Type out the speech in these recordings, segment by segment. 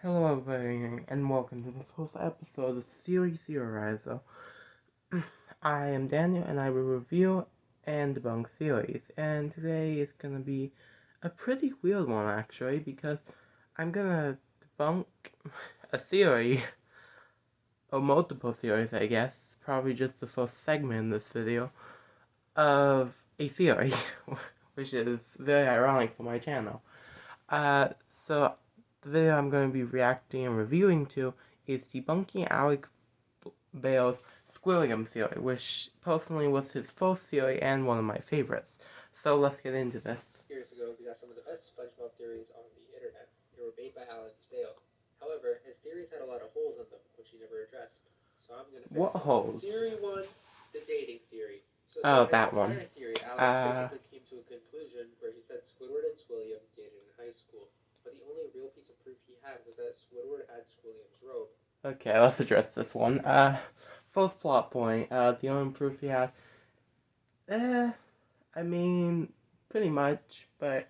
Hello everybody, and welcome to the first episode of Series Theorizer. I am Daniel, and I will review and debunk theories. And today is gonna be a pretty weird one, actually, because I'm gonna debunk a theory, or multiple theories, I guess, probably just the first segment in this video, of a theory, which is very ironic for my channel. Uh, so the video I'm going to be reacting and reviewing to is Debunking Alex Bale's Squilliam theory, which personally was his first theory and one of my favorites. So let's get into this. Years ago, we got some of the best SpongeBob theories on the internet. They were made by Alex Bale. However, his theories had a lot of holes in them, which he never addressed. So I'm going to fix What them. holes? Theory 1, the dating theory. So Oh, throughout his that one. entire theory, Alex basically came to a conclusion where he said Squidward and Squilliam dated in high school. But the only real piece of proof he had was that Squidward had Squilliam's robe. Okay, let's address this one. First plot point, the only proof he had, I mean, pretty much, but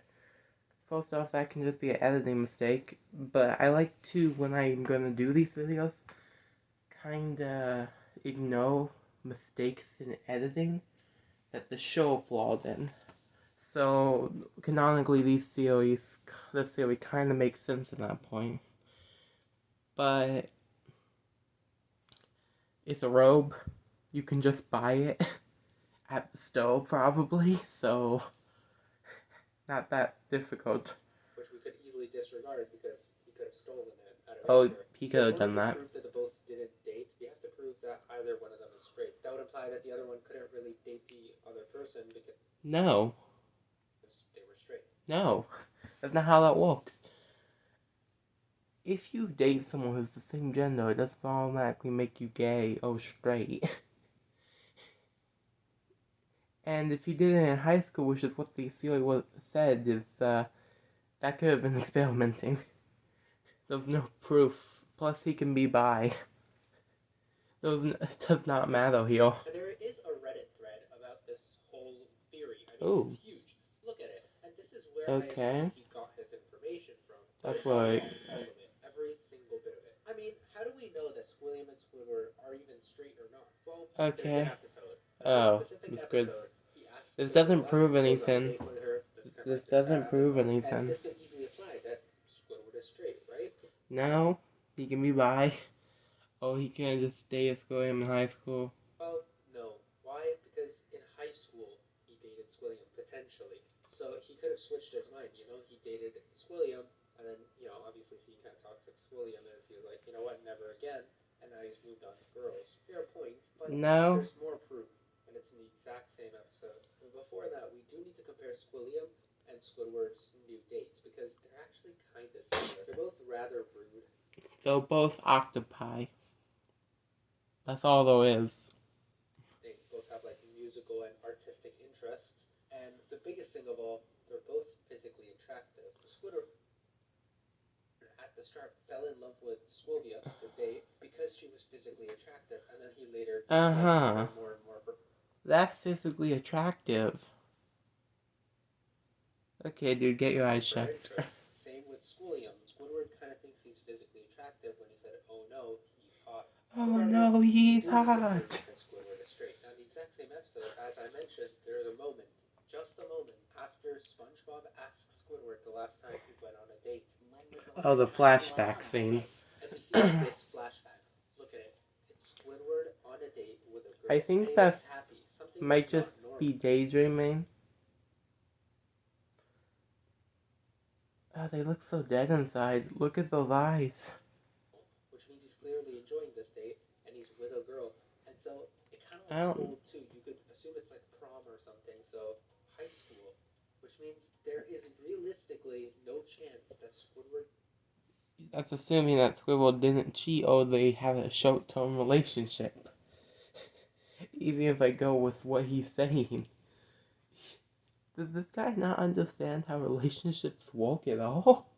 first off, that can just be an editing mistake, but I like to, when I'm gonna do these videos, kinda ignore mistakes in editing that the show flawed in. So, canonically, this theory kinda makes sense at that point. But, it's a robe, you can just buy it at the store, probably, so not that difficult. Which we could easily disregard because he could have stolen it out of Oh, anger. he could have in order done to that. prove that the both didn't date, we have to prove that either one of them is straight. That would imply that the other one couldn't really date the other person because No. they were straight. No. That's not how that works. If you date someone who's the same gender, it doesn't automatically make you gay or straight. And if you did it in high school, which is what the theory said, is that could have been experimenting. There's no proof. Plus, he can be bi. It does not matter here. And there is a Reddit thread about this whole theory. I mean, it's huge. Look at it. And this is where I assume he got his information from. That's right. All of it. Every single bit of it. I mean, how do we know that Squilliam and Squidward are even straight or not? Well, okay. There's an episode. That's good. This doesn't prove anything. This doesn't prove anything. And this could easily apply that Squidward is straight, right? No, he can be bi. Oh, he can't just stay at Squilliam in high school. Oh, no. Why? Because in high school, he dated Squilliam, potentially. So he could have switched his mind, he dated Squilliam, and then, obviously seeing how toxic Squilliam is, he was like, you know what, never again, and now he's moved on to girls. Fair point, but there's more proof, and it's in the exact same episode. But before that, we do need to compare Squilliam and Squidward's new dates, because they're actually kind of similar. They're both rather rude. They're both octopi. That's all there is. They both have like musical and artistic interests, and the biggest thing of all, they're both physically attractive. Squidward at the start fell in love with Squillia, his date, because she was physically attractive, and then he later more and more. That's physically attractive. Okay, dude, get your eyes checked. Same with Squilliam. Squidward kind of thinks he's physically attractive when he said, "Oh no, he's hot." Oh no, he's hot. Squidward is straight. Now, the exact same episode, as I mentioned, there's a moment, just a moment, after SpongeBob asks Squidward the last time he went on a date. Oh, the flashback scene. And we see this flashback. Look at it. It's Squidward on a date with a girl. I think that might just be daydreaming. Oh, they look so dead inside. Look at those eyes. Which means he's clearly enjoying this date, and he's with a girl. And so, it kind of looks old too. You could assume it's like prom or something, so high school. Which means there is realistically no chance that Squidward... That's assuming that Squidward didn't cheat or they had a short-term relationship. Even if I go with what he's saying. Does this guy not understand how relationships work at all?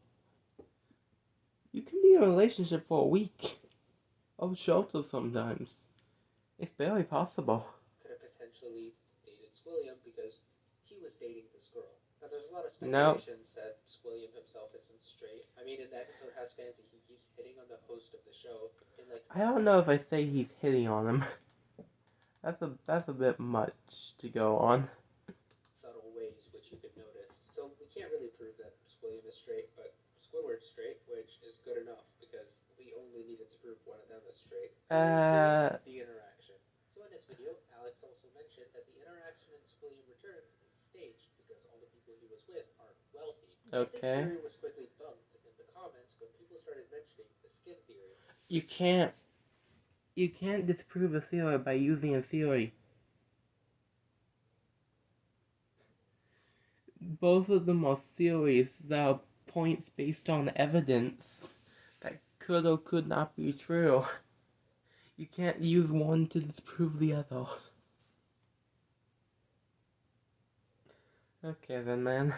You can be in a relationship for a week. Or shorter sometimes. It's barely possible. Could have potentially dated Squilliam because he was dating this girl. Now there's a lot of speculations that Squilliam himself isn't straight. I mean, in the episode House Fancy, he keeps hitting on the host of the show in like I don't know if I say he's hitting on him. That's a bit much to go on. subtle ways which you could notice. So we can't really prove that Squilliam is straight, but Squidward's straight, which is good enough because we only needed to prove one of them is straight. The interaction. So in this video, Alex also mentioned that the interaction in Squilliam Returns is staged because all the people he was with are wealthy. But this Okay. theory was quickly bumped in the comments when people started mentioning the skin theory. You can't disprove a theory by using a theory. Both of them are theories that are points based on evidence that could or could not be true. You can't use one to disprove the other. Okay then, man.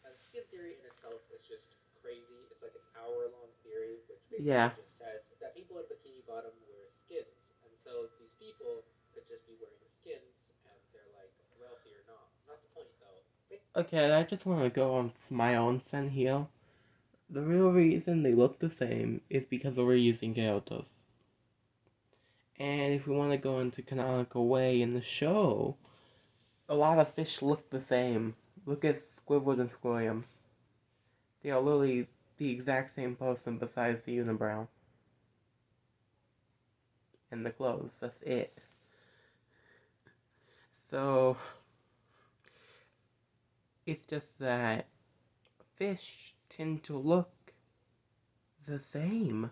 The skin theory in itself is just crazy. It's like an hour-long theory, which basically just says that people in Bikini Bottom wear skins, and so these people could just be wearing skins, and they're like wealthy or not. Not the point though. Okay, I just want to go on my own scent here. The real reason they look the same is because we're using characters. And if we want to go into canonical way in the show, a lot of fish look the same. Look at Squidward and Squilliam. They are literally the exact same person besides the unibrow. And the clothes, that's it. So, it's just that fish tend to look the same.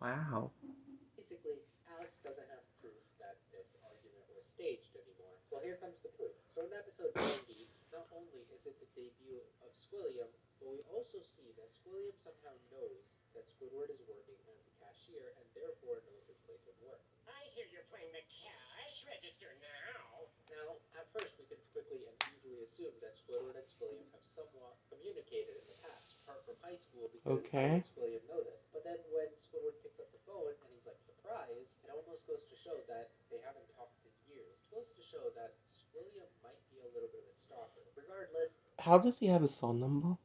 Wow. Basically, Alex doesn't have proof that this argument was staged anymore. Well, here comes the proof. So in the episode Band Geeks, not only is it the debut of Squilliam, but we also see that Squilliam somehow knows that Squidward is working as a cashier and therefore knows his place of work. I hear you're playing the cash register now. Now, at first, we could quickly and easily assume that Squidward and Squilliam have somewhat communicated in the past, apart from high school, because Okay. Squilliam know this. But then when Squidward picks up the phone and he's like surprised, it almost goes to show that they haven't talked in years. It goes to show that Squilliam might be a little bit of a stalker. Regardless, how does he have his phone number?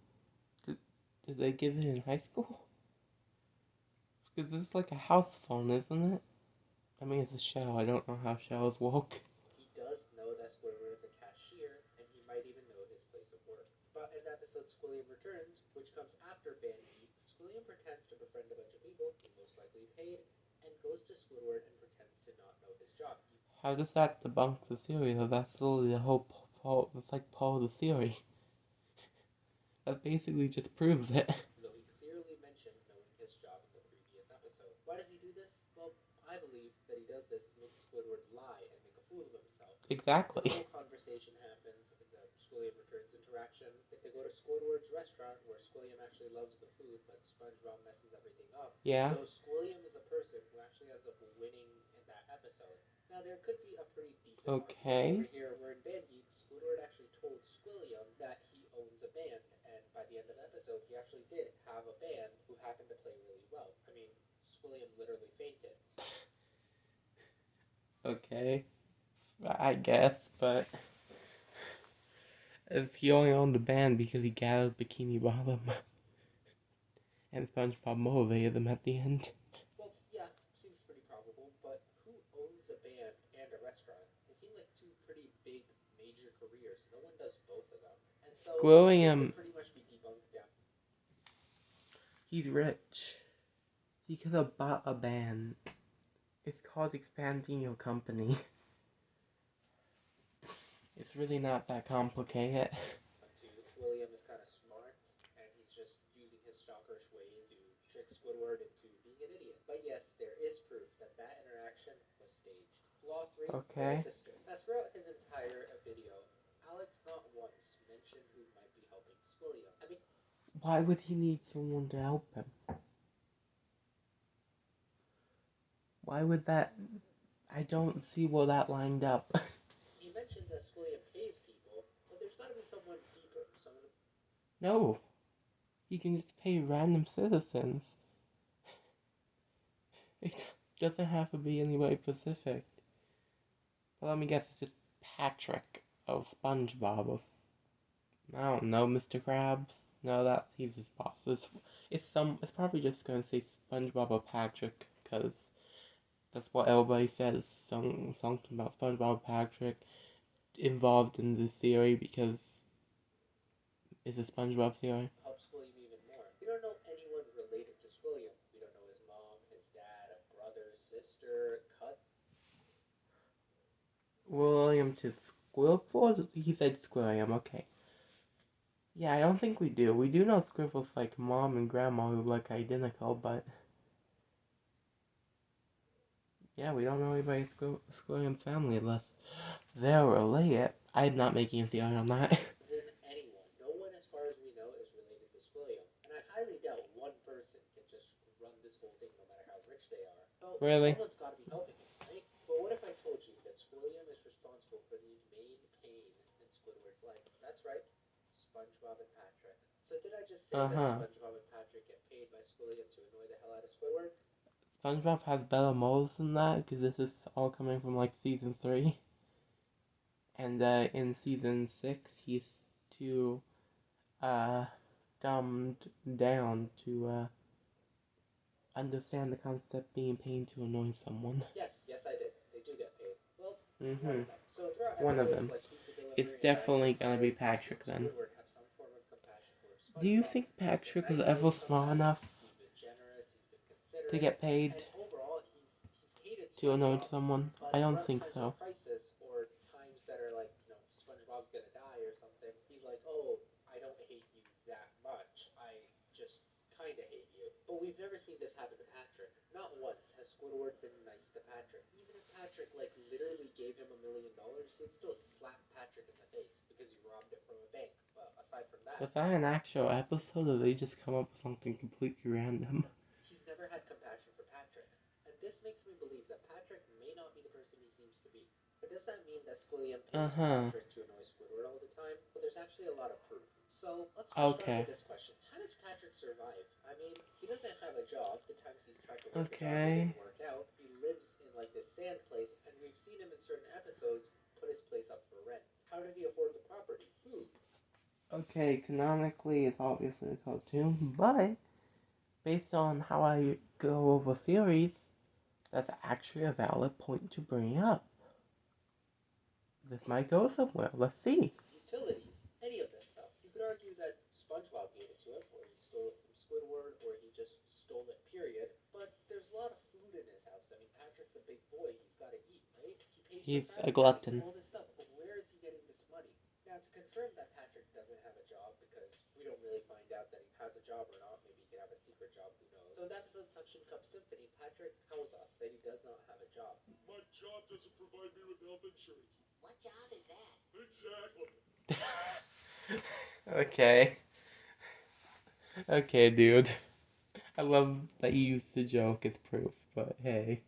Did they give it in high school? Because this is like a house phone, isn't it? I mean, it's a shell. I don't know how shells work. he does know that Squidward is a cashier, and he might even know his place of work. But in the episode Squilliam Returns, which comes after Band Geeks, Squilliam pretends to befriend a bunch of people he most likely paid, and goes to Squidward and pretends to not know his job. How does that debunk the theory? Though that's literally the whole that's like part of the theory. That basically just proves it. Though he clearly mentioned knowing his job in the previous episode. Why does he do this? Well, I believe that he does this to make Squidward lie and make a fool of himself. Exactly. The whole conversation happens in the Squilliam Returns interaction. If they go to Squidward's restaurant where Squilliam actually loves the food, but SpongeBob messes everything up. Yeah. So Squilliam is a person who actually ends up winning in that episode. Now there could be a pretty decent Okay. over here where in Band Geeks, Squidward actually told Squilliam that he owns a band, and by the end of the episode, he actually did have a band who happened to play really well. I mean, Squilliam literally fainted. Okay. I guess, but as he only owned the band because he gathered Bikini Bottom, and SpongeBob motivated them at the end. Well, yeah, seems pretty probable, but who owns a band and a restaurant? They seem like two pretty big, major careers. No one does both of them. And so, Squilliam, this could pretty much be debunked down. he's rich. He could have bought a band. It's called expanding your company. It's really not that complicated. William is kind of smart, and he's just using his stalkerish ways to trick Squidward into being an idiot. But yes, there is proof that that interaction was staged. Flaw 3, Okay. sister. Now, throughout his entire video, Alex not once mentioned who might be helping Squilliam. I mean, why would he need someone to help him? Why would that... I don't see where that lined up. he mentioned that Squilliam pays people, but there's got to be someone deeper. Someone... No. He can just pay random citizens. It doesn't have to be anybody specific. But let me guess, it's just Patrick of SpongeBob of... I don't know, Mr. Krabs? No, that he's his boss. It's probably just gonna say SpongeBob or Patrick, because that's what everybody says. Something about SpongeBob or Patrick involved in this theory because it's a SpongeBob theory. Helps Squilliam even more. We don't know anyone related to Squilliam. We don't know his mom, his dad, a brother, sister, cut. William to Squilford? He said Squilliam, okay. Yeah, I don't think we do. We do know Squirrel's like mom and grandma who look identical, but yeah, we don't know anybody's Squilliam's family unless they're related. I'm not making a theory on that. Than anyone. No one, as far as we know, is related to Squilliam. And I highly doubt one person can just run this whole thing no matter how rich they are. So Really? someone's got to be helping him, right? But what if I told you that Squilliam is responsible for the main pain in Squidward's life? That's right, SpongeBob and Patrick. So did I just say that SpongeBob and Patrick get paid by Squilliam to annoy the hell out of Squidward? SpongeBob has better moles than that because this is all coming from like season 3. And in season 6, he's too dumbed down to understand the concept being paid to annoy someone. Yes, I did. They do get paid. Well, So one of them. It's definitely gonna be Patrick then. Do you think Patrick was ever smart enough to get paid to annoy someone? I don't think so. Or times that are like, SpongeBob's gonna die or something. He's like, oh, I don't hate you that much. I just kinda hate you. But we've never seen this happen to Patrick. Not once has Squidward been nice to Patrick. Even if Patrick like literally gave him $1 million, he'd still slap Patrick in the face because he robbed it from a bank. But aside from that, was that an actual episode, or they just come up with something completely random? He's never had compassion for Patrick, and this makes me believe that Patrick may not be the person he seems to be. But does that mean that Squilliam pays Patrick to annoy Squidward all the time? Well, there's actually a lot of proof. So let's just start with this question: how does Patrick survive? I mean, he doesn't have a job. The times he's tried to work a job, it didn't work out. He lives in like this sand place, and we've seen him in certain episodes put his place up for rent. How did he afford the property? Okay, canonically it's obviously a cartoon, but based on how I go over theories, that's actually a valid point to bring up. This might go somewhere. Let's see. Utilities, any of this stuff. You could argue that SpongeBob gave it to him, or he stole it from Squidward, or he just stole it, period. But there's a lot of food in his house. I mean, Patrick's a big boy. He's got to eat, right? He's a glutton. All this stuff. But where is he getting this money? Now, to confirm that Patrick doesn't have a job, because we don't really find out that he has a job or not, maybe he could have a secret job, who knows. So in the episode Suction Cup Symphony, Patrick tells us that he does not have a job. My job doesn't provide me with health insurance. What job is that? Exactly. Okay. Okay, dude. I love that you use the joke as proof, but hey.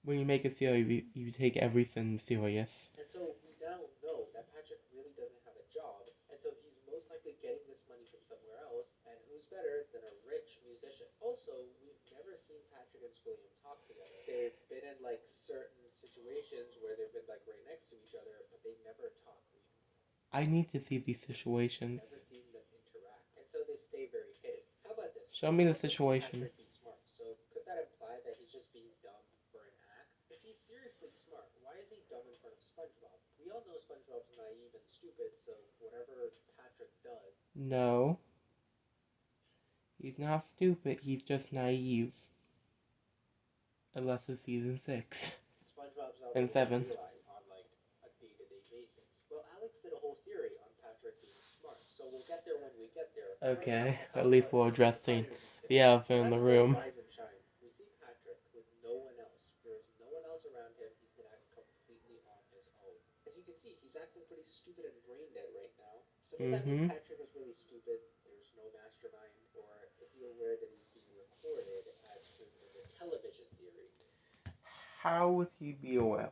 When you make a theory, you take everything serious. And so we now know that Patrick really doesn't have a job, and so he's most likely getting this money from somewhere else, and who's better than a rich musician? Also, we've never seen Patrick and Squilliam talk together. They've been in like certain situations where they've been like right next to each other, but they never talk. I need to see these situations. Never seen them interact, and so they stay very hidden. How about this? Show me the situation. Patrick be smart. So could that imply that he's just being dumb for an act? If he's seriously smart, why is he dumb in front of SpongeBob? We all know SpongeBob's naive and stupid, so whatever Patrick does. No. He's not stupid, he's just naive. Unless it's season 6. SpongeBob's not and 7. realize on like a day-to-day basis. Well, Alex did a whole theory on Patrick being smart, so we'll get there when we get there. Okay, at least we're addressing the elephant in the room. Rise and shine. We see Patrick with no one else. There's no one else around him. He's gonna act completely on his own. As you can see, he's acting pretty stupid and brain dead right now. So does that mean Patrick is really stupid? There's no mastermind, or is he aware that he's being recorded as in the television theory? How would he be aware?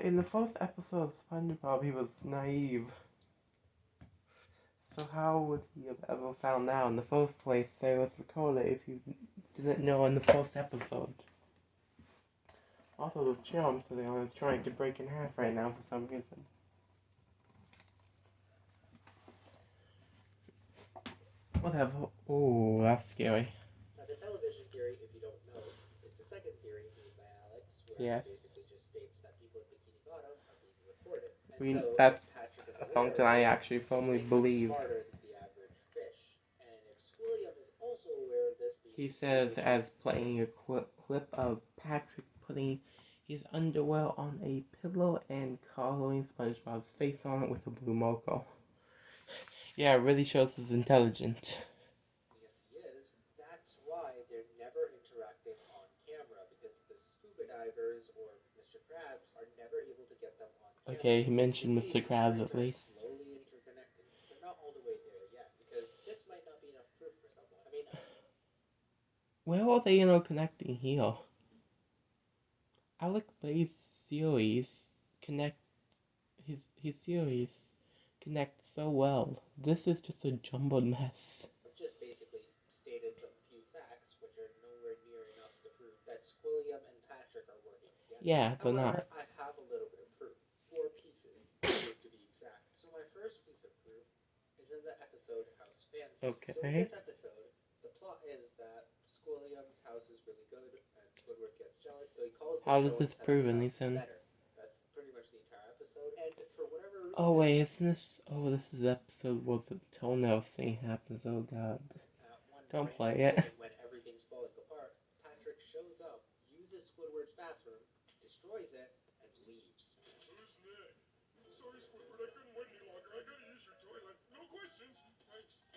In the first episode of SpongeBob, he was naive. So how would he have ever found out in the first place that it was recorded if you didn't know in the first episode? Also, the charm so is trying to break in half right now for some reason. Whatever. Oh, that's scary. Now, the television theory, if you don't know, is the second theory made by Alex, where Yes. he basically just states that people at Bikini Bottom are being recorded. And That's Patrick is something I actually firmly believe. Smarter than the average fish. And if Squilliam is also aware of this, He says, as playing a clip of Patrick putting his underwear on a pillow and coloring SpongeBob's face on it with a blue marker. Yeah, it really shows he's intelligent. Yes, he is. That's why they're never interacting on camera, because the scuba divers or Mr. Krabs are never able to get them on camera. Okay, he mentioned Mr. Krabs at least. Slowly interconnecting. They're not all the way there yet, because this might not be enough proof for someone. I mean, where are they interconnecting here? Alec Bay's series his series connect so well. This is just a jumbled mess. I've just basically stated some few facts which are nowhere near enough to prove that Squilliam and Patrick are working together. Yeah, they're not. I have a little bit of proof. 4 pieces of proof to be exact. So my first piece of proof is in the episode House Fancy. Okay. So in this episode, the plot is that Squilliam's house is really good and Squidward gets jealous, so he calls How does this prove anything? better. That's pretty much the entire episode. And for whatever reason... Oh wait, isn't this... Oh, this is the episode where the toenail thing happens. Oh god. Don't play it. When everything's falling apart, Patrick shows up, uses Squidward's bathroom, destroys it, and leaves. Who's Nick? Sorry, Squidward, I couldn't wait any longer. I gotta use your toilet. No questions. Thanks.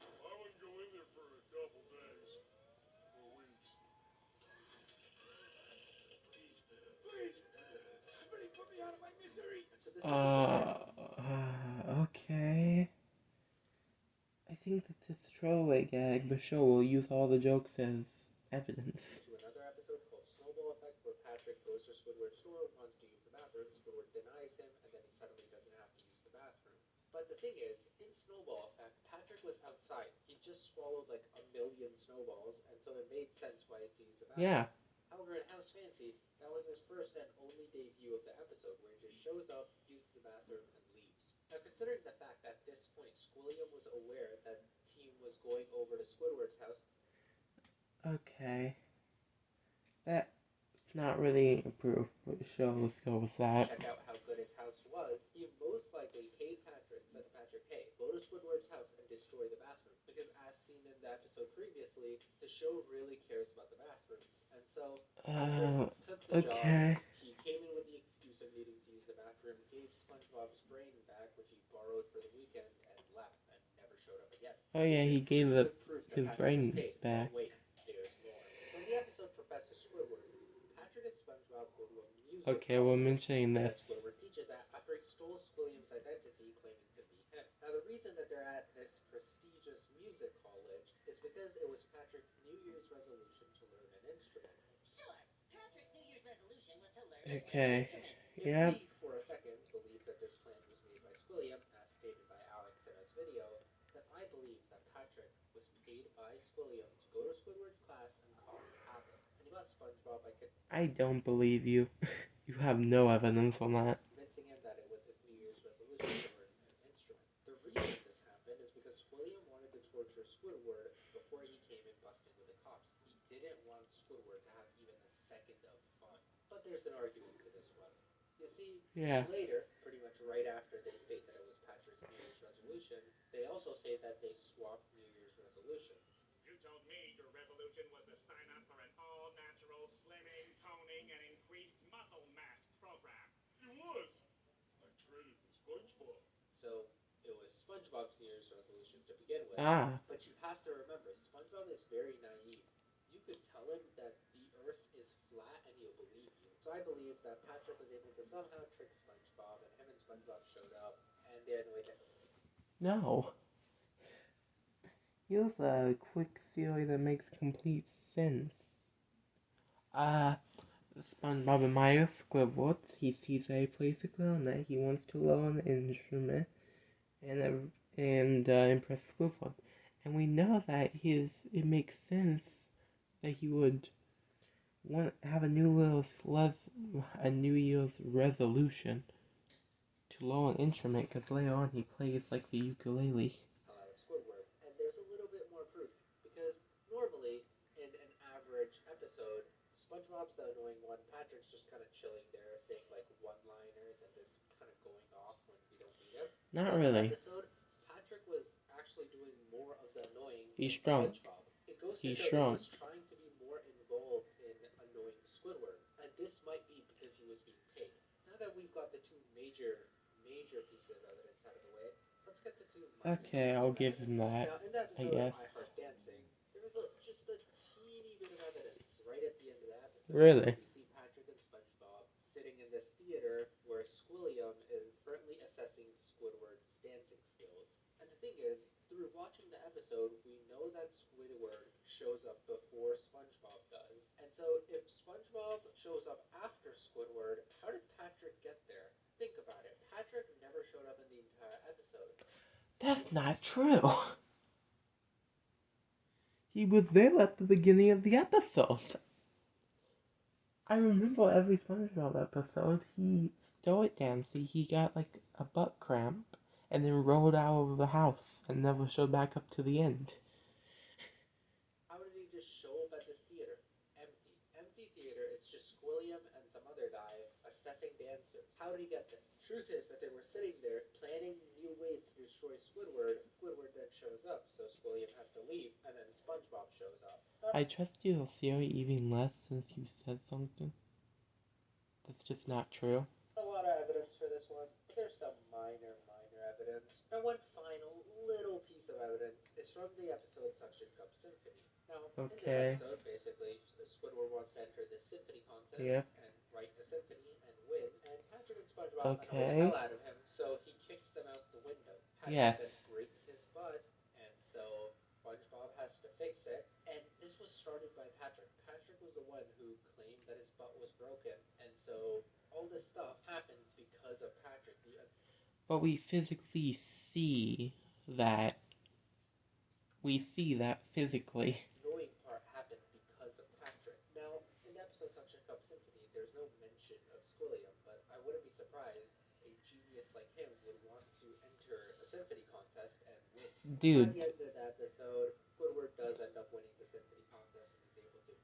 I wouldn't go in there for a couple days. Or weeks. Please, somebody put me out of my misery. Okay. I think that's a throwaway gag, but sure, we'll use all the jokes as evidence. To another episode called Snowball Effect, where Patrick goes to Squidward's store and wants to use the bathroom. Squidward denies him, and then he suddenly doesn't have to use the bathroom. But the thing is, in Snowball Effect, Patrick was outside. He just swallowed like 1,000,000 snowballs, and so it made sense why he had to use the bathroom. Yeah. However, in House Fancy, that was his first and only debut of the episode, where he just shows up, uses the bathroom, and leaves. Now, considering the fact that at this point Squilliam was aware that the team was going over to Squidward's house. Okay. That's not really proof, but sure, let's go with that. Check out how good his house was. He most likely paid Patrick, said to Patrick, hey, go to Squidward's house and destroy the bathroom. Because as seen in the episode previously, the show really cares about the bathrooms. And so, Patrick took the job. He came in with the excuse of needing to use the bathroom, gave SpongeBob's brain back, which he borrowed for the weekend, and left, and never showed up again. Oh yeah, he gave his brain back. Wait, there's more. So in the episode Professor Squidward, Patrick and SpongeBob go to a music Okay, we're mentioning this. Squidward teaches at after he stole Squilliam's identity, claiming to be him. Now the reason that they're at this prestigious music college is because it was Patrick's New Year's resolution to learn an instrument. Sure, Patrick's New Year's resolution was to learn Okay. an instrument. Yep. We, for a second, believe that this plan was made by Squilliam, as stated by Alex in his video, then I believe that Patrick was paid by Squilliam to go to Squidward's class and cause havoc. And about SpongeBob, I don't believe you. You have no evidence on that. convincing him that it was his New Year's resolution to learn an instrument. The reason this happened is because Squilliam wanted to torture Squidward before he came and busted with the cops. He didn't want Squidward to have even a second of fun. But there's an argument to this one. You see, later, pretty much right after they state that it was Patrick's New Year's resolution, they also say that they swapped New Year's resolutions. You told me your resolution was to sign up for an all-natural slimming, toning, and increased muscle mass program. It was. I traded with SpongeBob. So, it was SpongeBob's New Year's resolution to begin with. But you have to remember, SpongeBob is very naive. You could tell him that the Earth is flat and he'll believe you. So I believe that Patrick was able to somehow trick SpongeBob, and him and SpongeBob showed up, and they had no way to... No. Here's a quick theory that makes complete sense. SpongeBob admires Squidward. He sees a place to clarinet. He wants to learn an instrument and impress Squidward. And we know that it makes sense that he would have a New Year's resolution to learn an instrument because later on he plays like the ukulele. Out of Squidward. And there's a little bit more proof because normally in an average episode, SpongeBob's the annoying one. Patrick's just kind of chilling there, saying like one-liners and just kind of going off when we don't need him. Not This really. episode, Patrick was actually doing more of the annoying He's than strong. SpongeBob. It goes to He's show strong. that he's trying to be more involved in annoying Squidward, and this might be because he was being paid. Now that we've got the two major pieces of evidence out of the way, let's get to two minor Okay, pieces I'll of give evidence. him that. Now, in the I episode of guess. I Heart Dancing, there was just a teeny bit of evidence right at the end of the episode. Really? We see Patrick and SpongeBob sitting in this theater where Squilliam is currently assessing Squidward's dancing skills. And the thing is, through watching the episode, we know that Squidward shows up before SpongeBob does. And so if SpongeBob shows up after Squidward, how did Patrick get there? Think about it. Patrick never showed up in the entire episode. That's not true. He was there at the beginning of the episode. I remember every SpongeBob episode, he started dancing, he got like a butt cramp, and then rolled out of the house and never showed back up to the end. How did he just show up at this theater? Empty. Empty theater, it's just Squilliam and some other guy assessing dancers. How did he get there? Truth is that they were sitting there planning new ways to destroy Squidward. Squidward then shows up, so Squilliam has to leave, and then SpongeBob shows up. I trust your theory even less since you said something that's just not true. A lot of evidence for this one. There's some minor evidence. Now, one final little piece of evidence is from the episode Suction Cup Symphony. Now, in this episode, basically, Squidward wants to enter the symphony contest and write a symphony and win. And Patrick and SpongeBob annoy the hell out of him, so he kicks them out the window. Patrick then breaks his butt, and so SpongeBob has to fix it. And this was started by Patrick. Patrick was the one who claimed that his butt was broken, and so all this stuff happened because of Patrick. But we physically see that. We see that physically. The annoying part happened because of Patrick. Now, in the episode Suction Cup Symphony, there's no mention of Squilliam, but I wouldn't be surprised a genius like him would want to enter a symphony contest and win. Dude. At the end of the episode, Squidward does end up winning the symphony contest, and he's able to,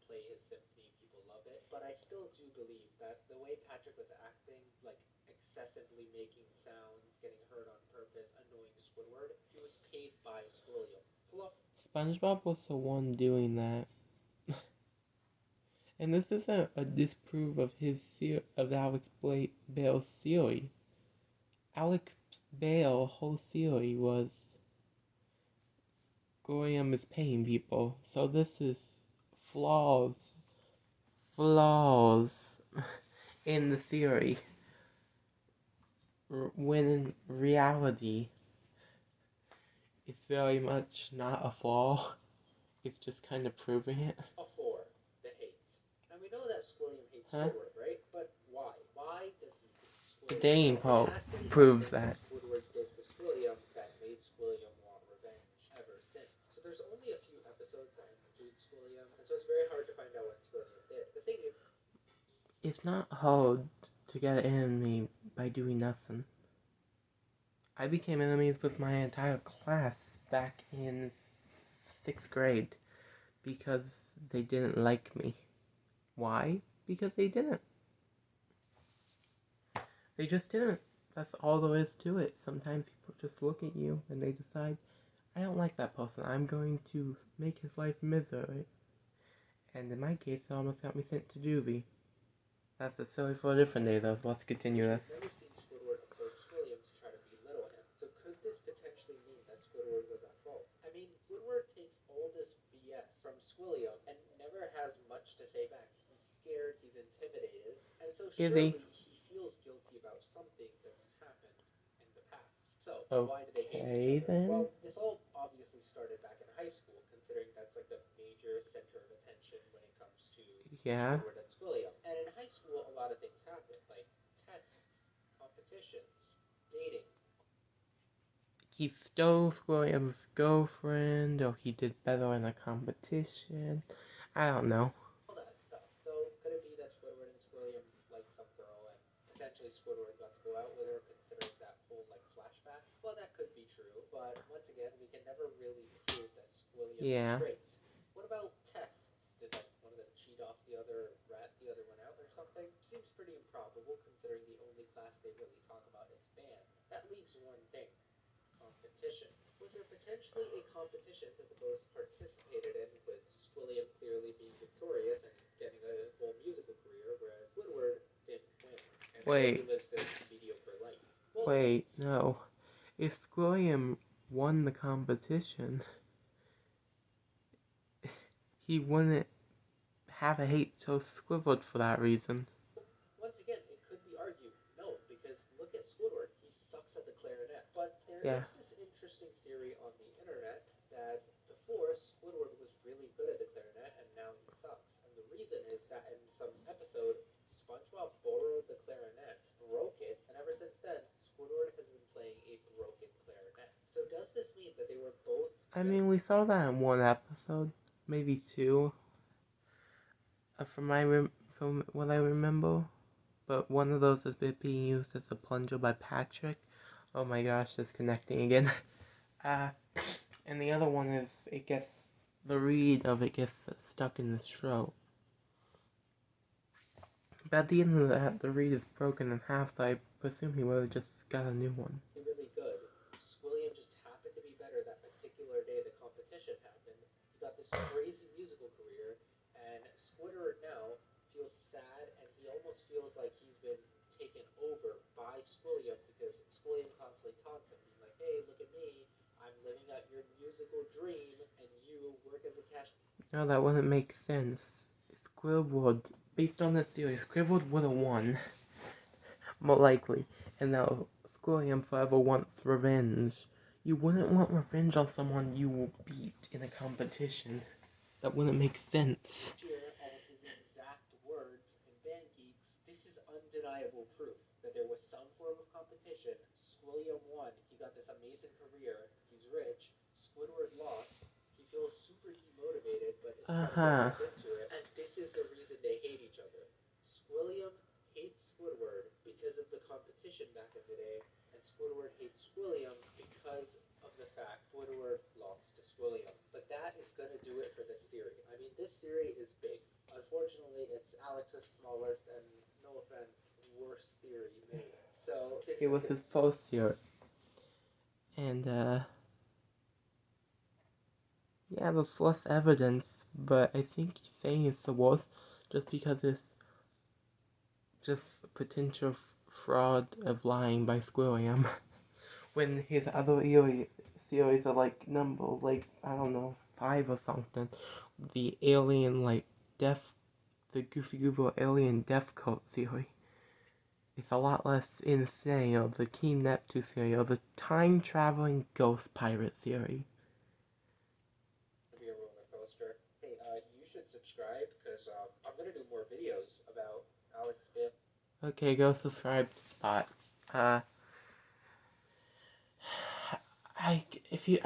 play his symphony. People love it. But I still do believe that the way Patrick was acting, like excessively making sounds, getting hurt on purpose, annoying Squidward, he was paid by Squilliam. SpongeBob was the one doing that. And this isn't a disprove of Alex Bale's theory. Alex Bale's whole theory was Squilliam is paying people. So this is flaws in the theory. When in reality, it's very much not a flaw. It's just kind of proving it. A 4, the hate. And we know that Squilliam hates Squidward, right? But why? Why does he hate Squidward? The Dating Pope proves that. Squidward did to Squilliam that made Squilliam want revenge ever since. So there's only a few episodes that include Squilliam, and so it's very hard to find out what Squilliam did. The thing is, it's not hard to get an enemy by doing nothing. I became enemies with my entire class back in 6th grade because they didn't like me. Why? Because they didn't. They just didn't. That's all there is to it. Sometimes people just look at you and they decide, I don't like that person. I'm going to make his life misery. And in my case, it almost got me sent to juvie. That's a silly for a different day, though. So let's continue this. I've never seen Squidward approach Squilliam to try to belittle him. So could this potentially mean that Squidward was at fault? I mean, Squidward takes all this BS from Squilliam and never has much to say back. He's scared, he's intimidated, and so surely he feels guilty about something that's happened in the past. So why do they hate each other? Then? Well, this all obviously started back in high school, considering that's like the major center of attention when it comes to Squidward and Squilliam. And in high school, a lot of things happen, like tests, competitions, dating. He stole Squilliam's girlfriend, or he did better in a competition. I don't know. All that stuff. actually Squidward got to go out with her, considering that whole like flashback. Well, that could be true, but once again, we can never really prove that Squilliam is Yeah. straight. What about tests? Did like one of them cheat off the other, rat the other one out, or something? Seems pretty improbable, considering the only class they really talk about is band. That leaves one thing: competition. Was there potentially a competition that the both participated in, with Squilliam clearly being victorious and getting a whole musical career, whereas Squidward didn't win, and so he Wait. lives this mediocre life? Well, Wait, no. If Squilliam won the competition, he wouldn't have a hate so Squidward for that reason. once again, it could be argued no, because look at Squidward. He sucks at the clarinet. But there Yeah. is this interesting theory on the internet that before Squidward was really good at the clarinet and now he sucks. And the reason is that in some episode, SpongeBob borrowed the clarinet, broke it, and ever since then, Squidward has been playing a broken clarinet. So does this mean that they were both? I mean, we saw that in one episode, maybe two, from what I remember. But one of those is being used as a plunger by Patrick. Oh my gosh, it's connecting again. And the other one is the reed of it gets stuck in his throat. But at the end of that, the reed is broken in half, so I presume he would have just got a new one. Really good. Squilliam just happened to be better that particular day the competition happened. He got this crazy musical career, and Squidward now feels sad, and he almost feels like he's been taken over by Squilliam, because Squilliam constantly taunts him, being like, "Hey, look at me. I'm living out your musical dream, and you work as a cash." No, that wouldn't make sense. Squidward, based on this theory, Squidward would have won, more likely, and now Squilliam forever wants revenge. You wouldn't want revenge on someone you will beat in a competition. That wouldn't make sense. Year, as his exact words in Band Geeks, this is undeniable proof that there was some form of competition. Squilliam won. He got this amazing career. He's rich. Squidward lost. He feels super demotivated, but is trying to get back into it. And this is the reason they hate each other. Squilliam hates Squidward because of the competition back in the day, and Squidward hates Squilliam because of the fact Squidward lost to Squilliam. But that is going to do it for this theory. I mean, this theory is big. Unfortunately, it's Alex's smallest and, no offense, worst theory made. So it was his first year. And, yeah, there's less evidence, but I think he's saying it's the worst just because it's just potential fraud of lying by Squilliam. When his other series are like I don't know, 5 or something. The alien, the Goofy Goober alien death cult theory. It's a lot less insane, or the King Neptune theory, or the time-traveling ghost pirate theory. Be a roller coaster. Hey, you should subscribe, because I'm going to do more videos about Alex Bale. Okay, go subscribe to Spot. I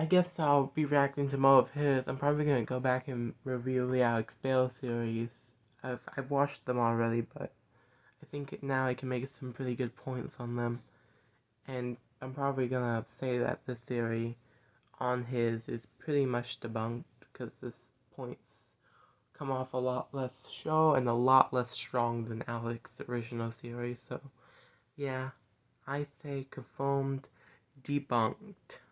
guess I'll be reacting to more of his. I'm probably gonna go back and review the Alex Bale series. I've watched them already, but I think now I can make some pretty good points on them. And I'm probably gonna say that the theory on his is pretty much debunked, because his points come off a lot less show and a lot less strong than Alex's original theory. So, yeah, I say confirmed, debunked.